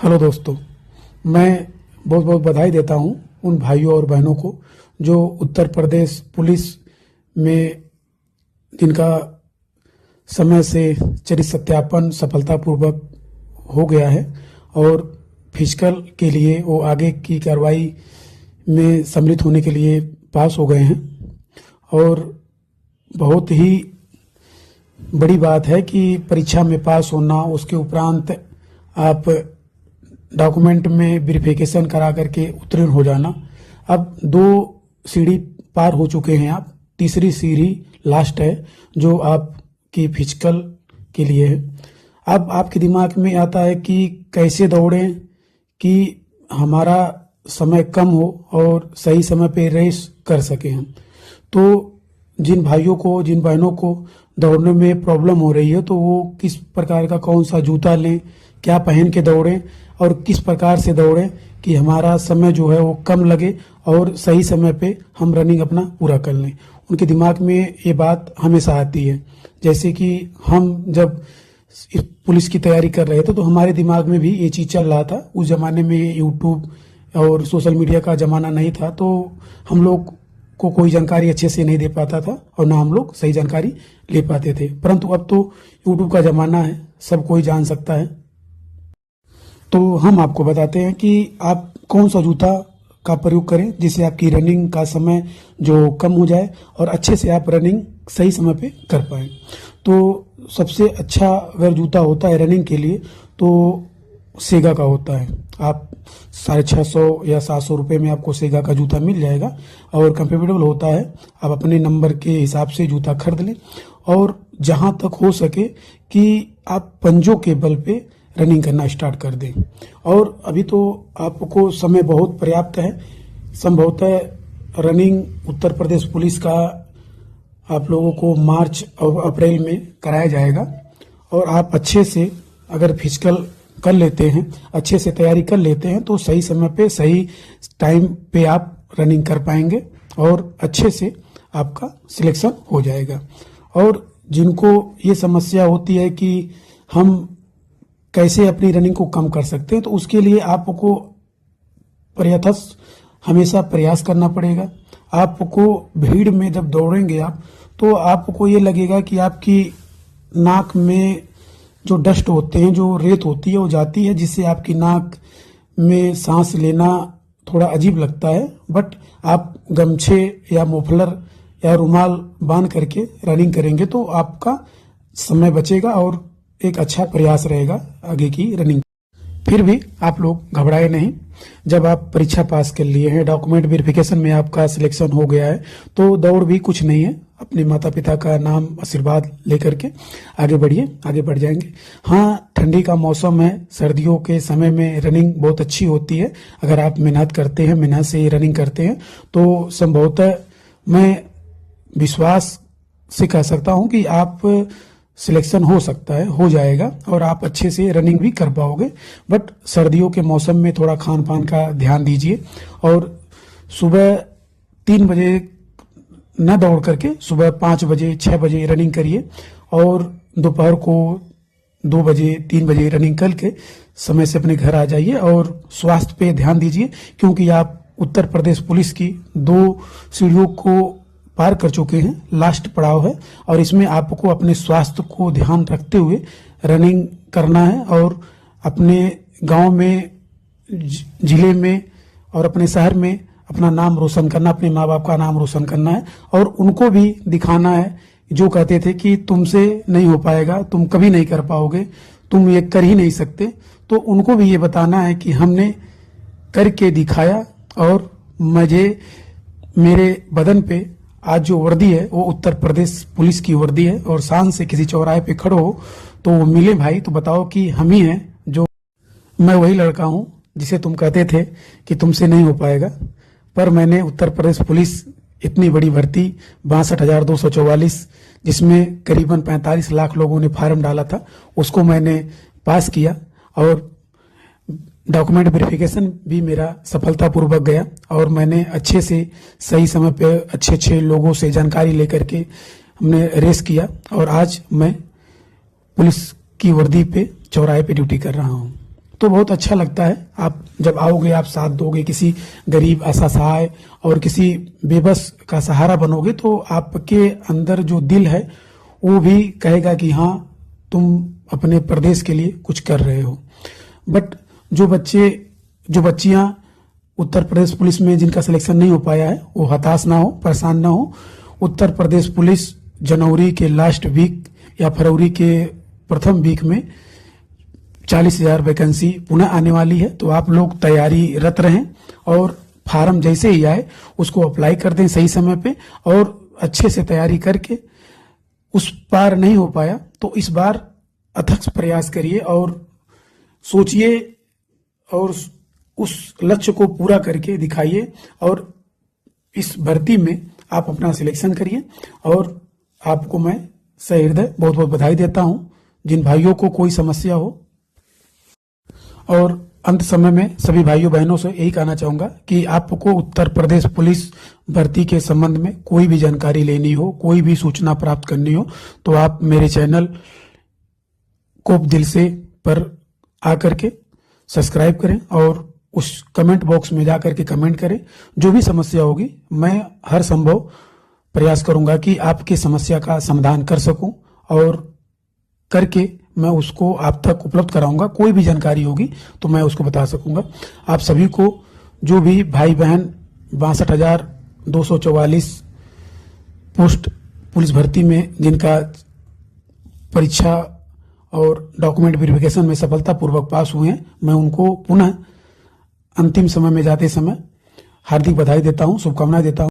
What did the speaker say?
Hello दोस्तों, मैं बहुत बहुत बधाई देता हूं उन भाइयों और बहनों को जो उत्तर प्रदेश पुलिस में जिनका समय से चरित्र सत्यापन सफलतापूर्वक हो गया है और फिजिकल के लिए वो आगे की कार्रवाई में सम्मिलित होने के लिए पास हो गए हैं। और बहुत ही बड़ी बात है कि परीक्षा में पास होना, उसके उपरांत आप डॉक्यूमेंट में वेरिफिकेशन करा करके उत्तीर्ण हो जाना। अब 2 सीढ़ी पार हो चुके हैं आप, तीसरी सीढ़ी लास्ट है जो आपकी फिजिकल के लिए है। अब आपके दिमाग में आता है कि कैसे दौड़ें कि हमारा समय कम हो और सही समय पे रेस कर सकें हम। तो जिन भाइयों को, जिन बहनों को दौड़ने में प्रॉब्लम हो रही है तो वो किस प्रकार का कौन सा जूता लें, क्या पहन के दौड़ें और किस प्रकार से दौड़ें कि हमारा समय जो है वो कम लगे और सही समय पे हम रनिंग अपना पूरा कर लें। उनके दिमाग में ये बात हमेशा आती है। जैसे कि हम जब पुलिस की तैयारी कर रहे थे तो हमारे दिमाग में भी ये चीज़ चल रहा था। उस ज़माने में यूट्यूब और सोशल मीडिया का ज़माना नहीं था तो हम लोग को कोई जानकारी अच्छे से नहीं दे पाता था और ना हम लोग सही जानकारी ले पाते थे। परंतु अब तो यूट्यूब का ज़माना है, सब कोई जान सकता है। तो हम आपको बताते हैं कि आप कौन सा जूता का प्रयोग करें जिससे आपकी रनिंग का समय जो कम हो जाए और अच्छे से आप रनिंग सही समय पे कर पाएँ। तो सबसे अच्छा अगर जूता होता है रनिंग के लिए तो सेगा का होता है। आप 650 या 700 रुपये में आपको सेगा का जूता मिल जाएगा और कंफर्टेबल होता है। आप अपने नंबर के हिसाब से जूता खरीद लें और जहाँ तक हो सके कि आप पंजों के बल पे रनिंग करना स्टार्ट कर दें। और अभी तो आपको समय बहुत पर्याप्त है। संभवतः रनिंग उत्तर प्रदेश पुलिस का आप लोगों को मार्च और अप्रैल में कराया जाएगा और आप अच्छे से अगर फिजिकल कर लेते हैं, अच्छे से तैयारी कर लेते हैं तो सही समय पे सही टाइम पे आप रनिंग कर पाएंगे और अच्छे से आपका सिलेक्शन हो जाएगा। और जिनको ये समस्या होती है कि हम कैसे अपनी रनिंग को कम कर सकते हैं तो उसके लिए आपको प्रयथस हमेशा प्रयास करना पड़ेगा। आपको भीड़ में जब दौड़ेंगे आप तो आपको ये लगेगा कि आपकी नाक में जो डस्ट होते हैं, जो रेत होती है वो जाती है, जिससे आपकी नाक में सांस लेना थोड़ा अजीब लगता है। बट आप गमछे या मोफलर या रुमाल बांध करके रनिंग करेंगे तो आपका समय बचेगा और एक अच्छा प्रयास रहेगा आगे की रनिंग। फिर भी आप लोग घबराए नहीं। जब आप परीक्षा पास कर लिए हैं, डॉक्यूमेंट वेरिफिकेशन में आपका सिलेक्शन हो गया है तो दौड़ भी कुछ नहीं है। अपने माता पिता का नाम आशीर्वाद लेकर के आगे बढ़िए, आगे बढ़ जाएंगे। हाँ, ठंडी का मौसम है, सर्दियों के समय में रनिंग बहुत अच्छी होती है। अगर आप मेहनत करते हैं, मेहनत से रनिंग करते हैं तो संभवतः मैं विश्वास से कह सकता हूं कि आप सिलेक्शन हो सकता है, हो जाएगा और आप अच्छे से रनिंग भी कर पाओगे। बट सर्दियों के मौसम में थोड़ा खान पान का ध्यान दीजिए और सुबह 3 बजे न दौड़ करके सुबह 5 बजे 6 बजे रनिंग करिए और दोपहर को 2 बजे 3 बजे रनिंग करके समय से अपने घर आ जाइए। और स्वास्थ्य पे ध्यान दीजिए क्योंकि आप उत्तर प्रदेश पुलिस की 2 सीढ़ियों को पार कर चुके हैं, लास्ट पड़ाव है और इसमें आपको अपने स्वास्थ्य को ध्यान रखते हुए रनिंग करना है और अपने गांव में, जिले में और अपने शहर में अपना नाम रोशन करना, अपने माँ बाप का नाम रोशन करना है और उनको भी दिखाना है जो कहते थे कि तुमसे नहीं हो पाएगा, तुम कभी नहीं कर पाओगे, तुम ये कर ही नहीं सकते। तो उनको भी ये बताना है कि हमने करके दिखाया और मुझे, मेरे बदन पे आज जो वर्दी है वो उत्तर प्रदेश पुलिस की वर्दी है और शान से किसी चौराहे पे खड़ो हो तो वो मिले भाई तो बताओ कि हम ही हैं, जो मैं वही लड़का हूं जिसे तुम कहते थे कि तुमसे नहीं हो पाएगा। पर मैंने उत्तर प्रदेश पुलिस इतनी बड़ी भर्ती 62,244 जिसमें करीबन 45 लाख लोगों ने फार्म डाला था, उसको मैंने पास किया और डॉक्यूमेंट वेरिफिकेशन भी मेरा सफलतापूर्वक गया और मैंने अच्छे से सही समय पे अच्छे लोगों से जानकारी लेकर के हमने रेस किया और आज मैं पुलिस की वर्दी पे चौराहे पे ड्यूटी कर रहा हूँ। तो बहुत अच्छा लगता है। आप जब आओगे, आप साथ दोगे, किसी गरीब, असहाय और किसी बेबस का सहारा बनोगे, तो आपके अंदर जो दिल है वो भी कहेगा कि हाँ, तुम अपने प्रदेश के लिए कुछ कर रहे हो। बट जो बच्चियां उत्तर प्रदेश पुलिस में जिनका सिलेक्शन नहीं हो पाया है, वो हताश ना हो, परेशान ना हो। उत्तर प्रदेश पुलिस जनवरी के लास्ट वीक या फरवरी के प्रथम वीक में 40,000 वैकेंसी पुनः आने वाली है। तो आप लोग तैयारी रत रहें और फार्म जैसे ही आए उसको अप्लाई कर दें सही समय पे, और अच्छे से तैयारी करके उस बार नहीं हो पाया तो इस बार अथक प्रयास करिए और सोचिए और उस लक्ष्य को पूरा करके दिखाइए, और इस भर्ती में आप अपना सिलेक्शन करिए। और आपको मैं सही हृदय बहुत बहुत बधाई देता हूं। जिन भाइयों को कोई समस्या हो, और अंत समय में सभी भाइयों बहनों से यही कहना चाहूंगा कि आपको उत्तर प्रदेश पुलिस भर्ती के संबंध में कोई भी जानकारी लेनी हो, कोई भी सूचना प्राप्त करनी हो, तो आप मेरे चैनल को दिल से पर आकर के सब्सक्राइब करें और उस कमेंट बॉक्स में जाकर के कमेंट करें। जो भी समस्या होगी मैं हर संभव प्रयास करूंगा कि आपकी समस्या का समाधान कर सकूं, और करके मैं उसको आप तक उपलब्ध कराऊंगा। कोई भी जानकारी होगी तो मैं उसको बता सकूंगा। आप सभी को, जो भी भाई बहन 62,244 पोस्ट पुलिस भर्ती में जिनका परीक्षा और डॉक्यूमेंट वेरिफिकेशन में सफलतापूर्वक पास हुए हैं, मैं उनको पुनः अंतिम समय में जाते समय हार्दिक बधाई देता हूं, शुभकामनाएं देता हूं।